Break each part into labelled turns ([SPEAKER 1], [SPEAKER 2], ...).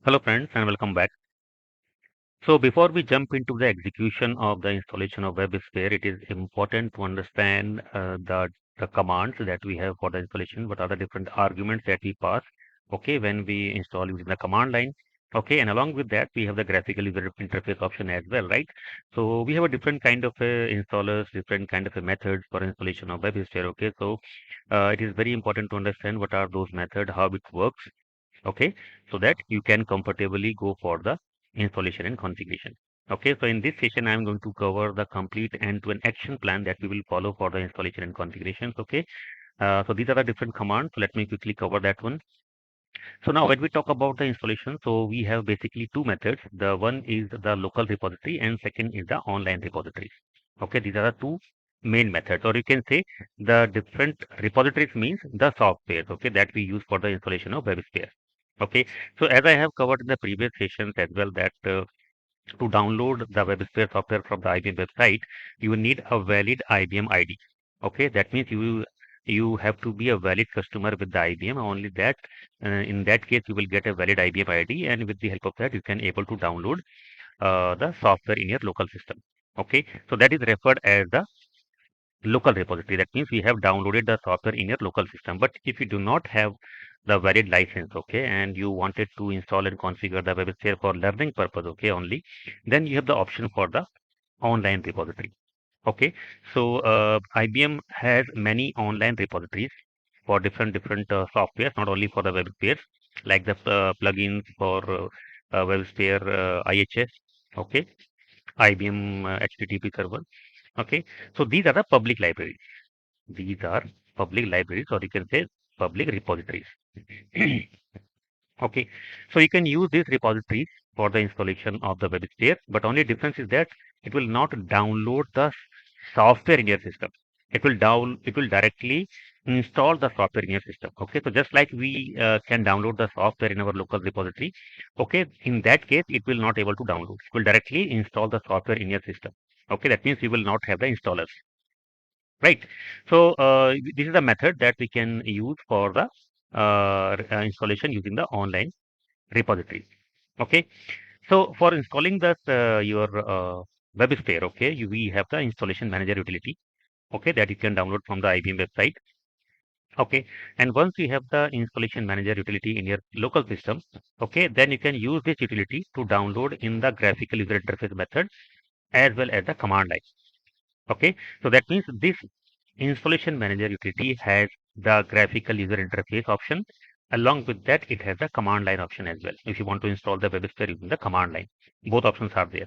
[SPEAKER 1] Hello friends and welcome back. So before we jump into the execution of the installation of WebSphere, it is important to understand the commands that we have for the installation. What are the different arguments that we pass? Okay, when we install using the command line. Okay, and along with that, we have the graphical user interface option as well, right? So we have a different kind of installers, different kind of methods for installation of WebSphere. Okay, so it is very important to understand what are those methods, how it works, okay, so that you can comfortably go for the installation and configuration. Okay, so in this session I'm going to cover the complete end-to-end action plan that we will follow for the installation and configurations. Okay, so these are the different commands. Let me quickly cover that one. So now when we talk about the installation, so we have basically two methods. The one is the local repository and second is the online repositories. Okay, these are the two main methods, or you can say the different repositories means the software, okay, that we use for the installation of WebSphere. Okay, so as I have covered in the previous sessions as well, that to download the WebSphere software from the IBM website, you need a valid IBM ID. Okay, that means you have to be a valid customer with the IBM. Only that in that case you will get a valid IBM ID, and with the help of that you can able to download the software in your local system. Okay, so that is referred as the local repository. That means we have downloaded the software in your local system. But if you do not have the valid license, okay, and you wanted to install and configure the WebSphere for learning purpose, okay, only, then you have the option for the online repository. Okay, so IBM has many online repositories for different softwares, not only for the WebSphere, like the plugins for WebSphere IHS, okay, IBM HTTP server. Okay, so these are the public libraries. These are public libraries, or you can say public repositories. Okay, so you can use these repositories for the installation of the WebSphere, but only difference is that it will not download the software in your system. It will directly install the software in your system. Okay, so just like we can download the software in our local repository, okay, in that case it will not able to download. It will directly install the software in your system. Okay, that means you will not have the installers. Right. So this is a method that we can use for the installation using the online repository. Okay. So for installing this your WebSphere, okay, we have the installation manager utility. Okay, that you can download from the IBM website. Okay, and once you have the installation manager utility in your local system, okay, then you can use this utility to download in the graphical user interface method as well as the command line. Okay, so that means this installation manager utility has the graphical user interface option. Along with that, it has the command line option as well. If you want to install the WebSphere using the command line, both options are there.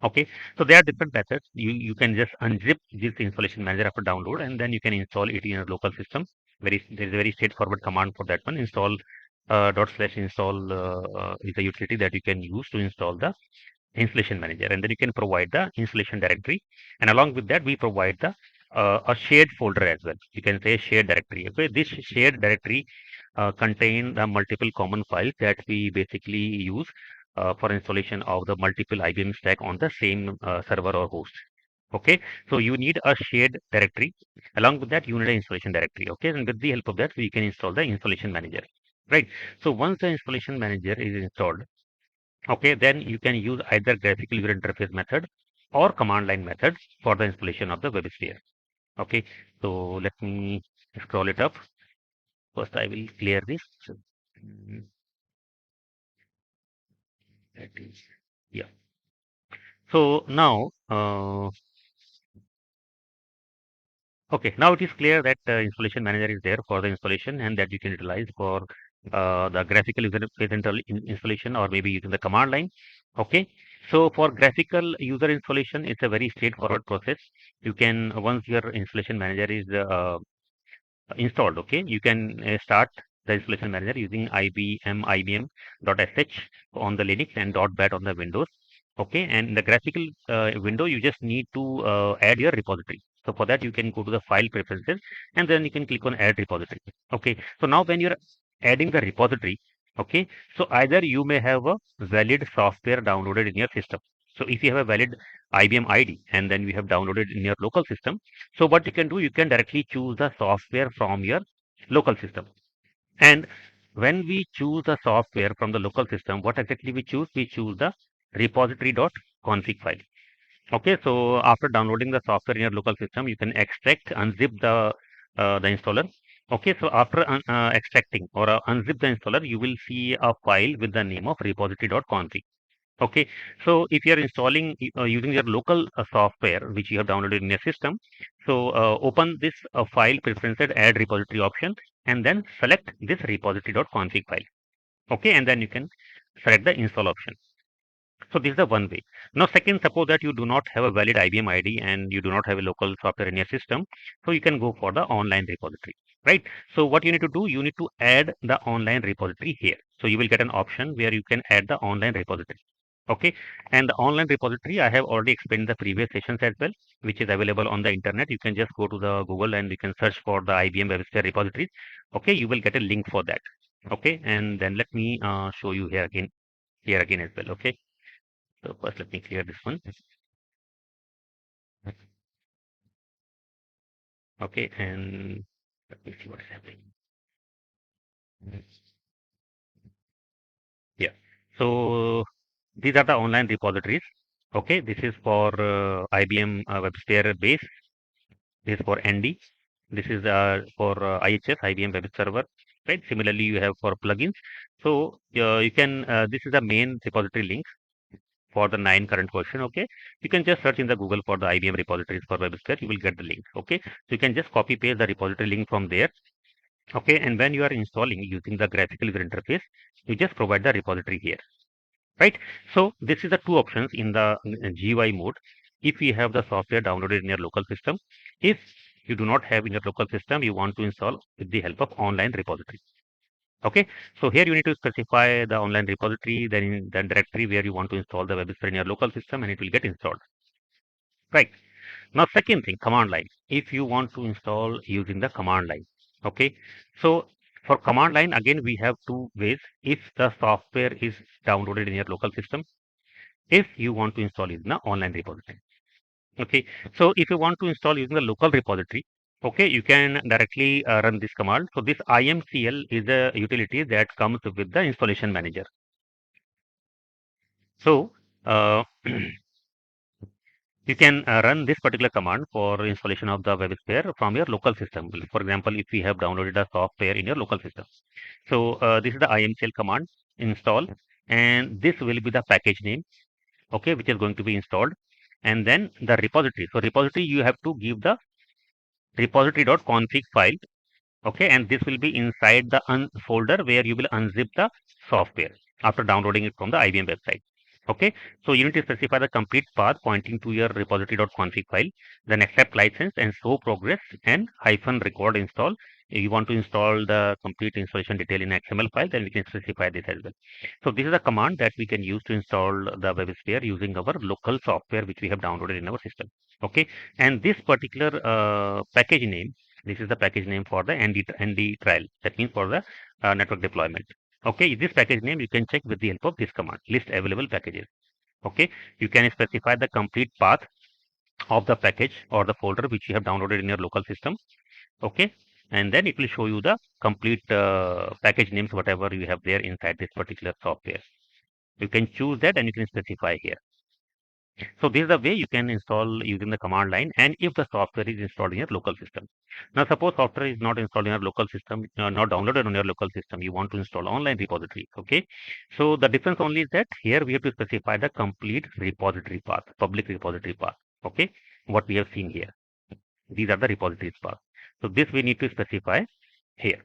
[SPEAKER 1] Okay, so there are different methods. You can just unzip this installation manager after download, and then you can install it in your local system. There is a very straightforward command for that one. Install dot slash install is a utility that you can use to install the installation manager, and then you can provide the installation directory, and along with that we provide the a shared folder as well. You can say shared directory. Okay, this shared directory contain the multiple common files that we basically use for installation of the multiple IBM stack on the same server or host. Okay, so you need a shared directory. Along with that, you need an installation directory. Okay, and with the help of that, we can install the installation manager. Right. So once the installation manager is installed, okay, then you can use either graphical user interface method or command line method for the installation of the WebSphere. Okay, so let me scroll it up. First, I will clear this. Mm, that is, yeah. So now, okay, now it is clear that installation manager is there for the installation and that you can utilize for the graphical user interface installation, or maybe using the command line. Okay, so for graphical user installation, it's a very straightforward process. You can, once your installation manager is installed, okay, you can start the installation manager using ibm.sh on the Linux and .bat on the Windows. Okay, and in the graphical window, you just need to add your repository. So for that, you can go to the file preferences and then you can click on add repository. Okay, so now when you're adding the repository, okay, so either you may have a valid software downloaded in your system. So if you have a valid IBM ID and then you have downloaded in your local system, so what you can do, you can directly choose the software from your local system. And when we choose the software from the local system, what exactly we choose? We choose the repository.config file. Okay, so after downloading the software in your local system, you can extract, unzip the installer. Okay, so after extracting or unzip the installer, you will see a file with the name of repository.config. Okay, so if you are installing using your local software which you have downloaded in your system, so open this file preferences, add repository option, and then select this repository.config file. Okay, and then you can select the install option. So this is the one way. Now, second, suppose that you do not have a valid IBM ID and you do not have a local software in your system, so you can go for the online repository, right? So what you need to do, you need to add the online repository here. So you will get an option where you can add the online repository. Okay, and the online repository I have already explained in the previous sessions as well, which is available on the internet. You can just go to the Google and you can search for the IBM WebSphere repositories. Okay, you will get a link for that. Okay, and then let me show you here again as well. Okay, so first let me clear this one. Okay, and let me see what is happening. Yeah. So these are the online repositories. Okay, this is for IBM WebSphere base. This is for ND. This is for IHS, IBM Web Server. Right. Similarly, you have for plugins. So you can. This is the main repository link for the 9 current version. Okay, you can just search in the Google for the IBM repositories for WebSphere. You will get the link. Okay, so you can just copy paste the repository link from there. Okay, and when you are installing using the graphical user interface, you just provide the repository here, right? So this is the two options in the GUI mode. If you have the software downloaded in your local system, if you do not have in your local system, you want to install with the help of online repository. Okay, so here you need to specify the online repository, then in the directory where you want to install the WebSphere in your local system, and it will get installed. Right. Now, second thing, command line. If you want to install using the command line, okay. So for command line, again, we have two ways. If the software is downloaded in your local system, if you want to install using the online repository, okay. So if you want to install using the local repository, okay, you can directly run this command. So this IMCL is a utility that comes with the installation manager. So uh, you can run this particular command for installation of the WebSphere from your local system. For example, if you have downloaded a software in your local system. So this is the IMCL command install, and this will be the package name, okay, which is going to be installed. And then the repository. So repository, you have to give the repository.config file, okay, and this will be inside the folder where you will unzip the software after downloading it from the IBM website. Okay, so you need to specify the complete path pointing to your repository.config file, then accept license and show progress and hyphen record install. If you want to install the complete installation detail in XML file, then we can specify this as well. So this is a command that we can use to install the WebSphere using our local software which we have downloaded in our system. Okay, and this particular package name, this is the package name for the ND trial. That means for the network deployment. Okay, this package name you can check with the help of this command, list available packages. Okay, you can specify the complete path of the package or the folder which you have downloaded in your local system. Okay, and then it will show you the complete package names, whatever you have there inside this particular software. You can choose that and you can specify here. So this is the way you can install using the command line, and if the software is installed in your local system. Now suppose software is not installed in your local system, not downloaded on your local system, you want to install online repository. Okay, so the difference only is that here we have to specify the complete repository path, public repository path. Okay, what we have seen here, these are the repositories path. So this we need to specify here.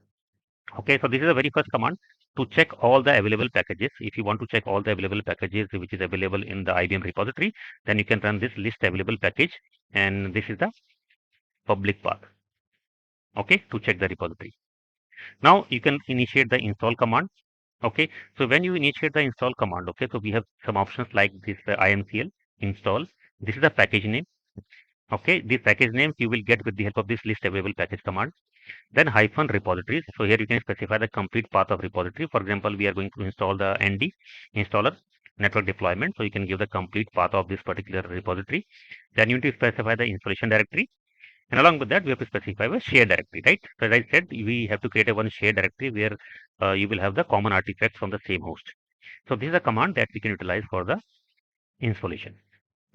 [SPEAKER 1] Okay, so this is the very first command to check all the available packages. If you want to check all the available packages which is available in the IBM repository, then you can run this list available package, and this is the public path. Okay, to check the repository. Now you can initiate the install command. Okay, so when you initiate the install command, okay, so we have some options like this IMCL install. This is the package name. Okay, this package name you will get with the help of this list available package command. Then hyphen repositories. So here you can specify the complete path of repository. For example, we are going to install the ND installer network deployment. So you can give the complete path of this particular repository. Then you need to specify the installation directory. And along with that, we have to specify a shared directory, right? So as I said, we have to create a one shared directory where you will have the common artifacts on the same host. So this is a command that we can utilize for the installation,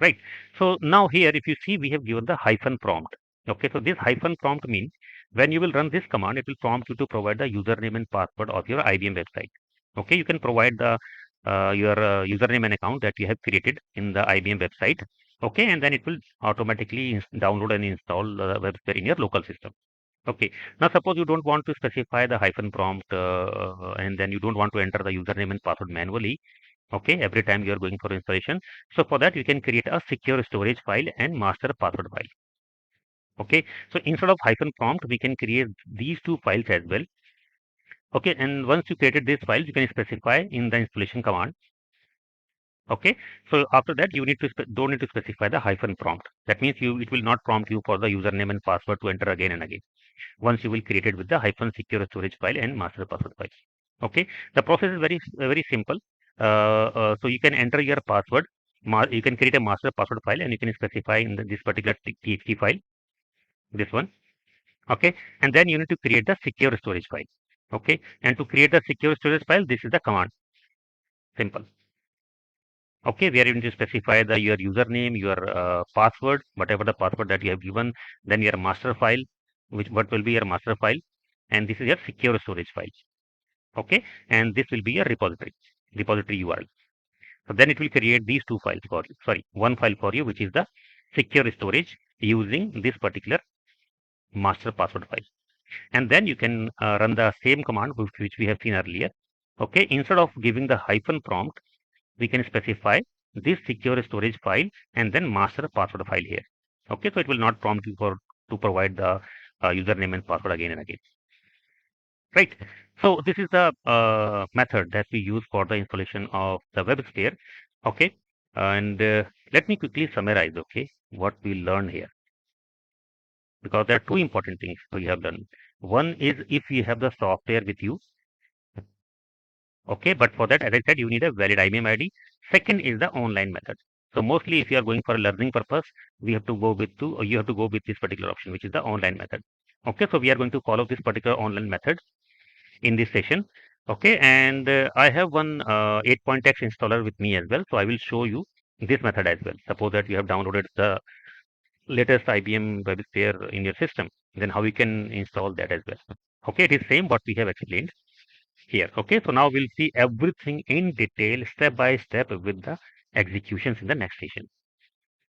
[SPEAKER 1] right? So now here, if you see, we have given the hyphen prompt. Okay, so this hyphen prompt means when you will run this command, it will prompt you to provide the username and password of your IBM website. Okay, you can provide the your username and account that you have created in the IBM website. Okay, and then it will automatically download and install the WebSphere in your local system. Okay. Now, suppose you don't want to specify the hyphen prompt and then you don't want to enter the username and password manually. Okay. Every time you are going for installation. So for that, you can create a secure storage file and master password file. Okay. So instead of hyphen prompt, we can create these two files as well. Okay. And once you created these files, you can specify in the installation command. Okay. So after that, you need to don't need to specify the hyphen prompt. That means it will not prompt you for the username and password to enter again and again. Once you will create it with the hyphen secure storage file and master password file. Okay, the process is very simple. So you can enter your password. You can create a master password file and you can specify in this particular txt file, this one. Okay, and then you need to create the secure storage file. Okay, and to create the secure storage file, this is the command. Simple. Okay, we are going to specify your username, your password, whatever the password that you have given, then your master file, which what will be your master file, and this is your secure storage file. Okay, and this will be a repository URL. So then it will create these two files for you. Sorry, one file for you, which is the secure storage using this particular master password file. And then you can run the same command which we have seen earlier. Okay, instead of giving the hyphen prompt, we can specify this secure storage file and then master password file here. Okay, so it will not prompt you for to provide the username and password again and again. Right. So this is the method that we use for the installation of the WebSphere. Okay. And let me quickly summarize, okay, what we learned here, because there are two important things we have done. One is if you have the software with you, okay, but for that, as I said, you need a valid IBM ID. Second is the online method. So mostly if you are going for a learning purpose, we have to go with you have to go with this particular option, which is the online method. Okay, so we are going to follow this particular online method in this session. Okay, and I have one 8.x installer with me as well. So I will show you this method as well. Suppose that you have downloaded the latest IBM WebSphere in your system, then how you can install that as well. Okay, it is same what we have explained here. Okay, so now we'll see everything in detail, step by step with the executions in the next session.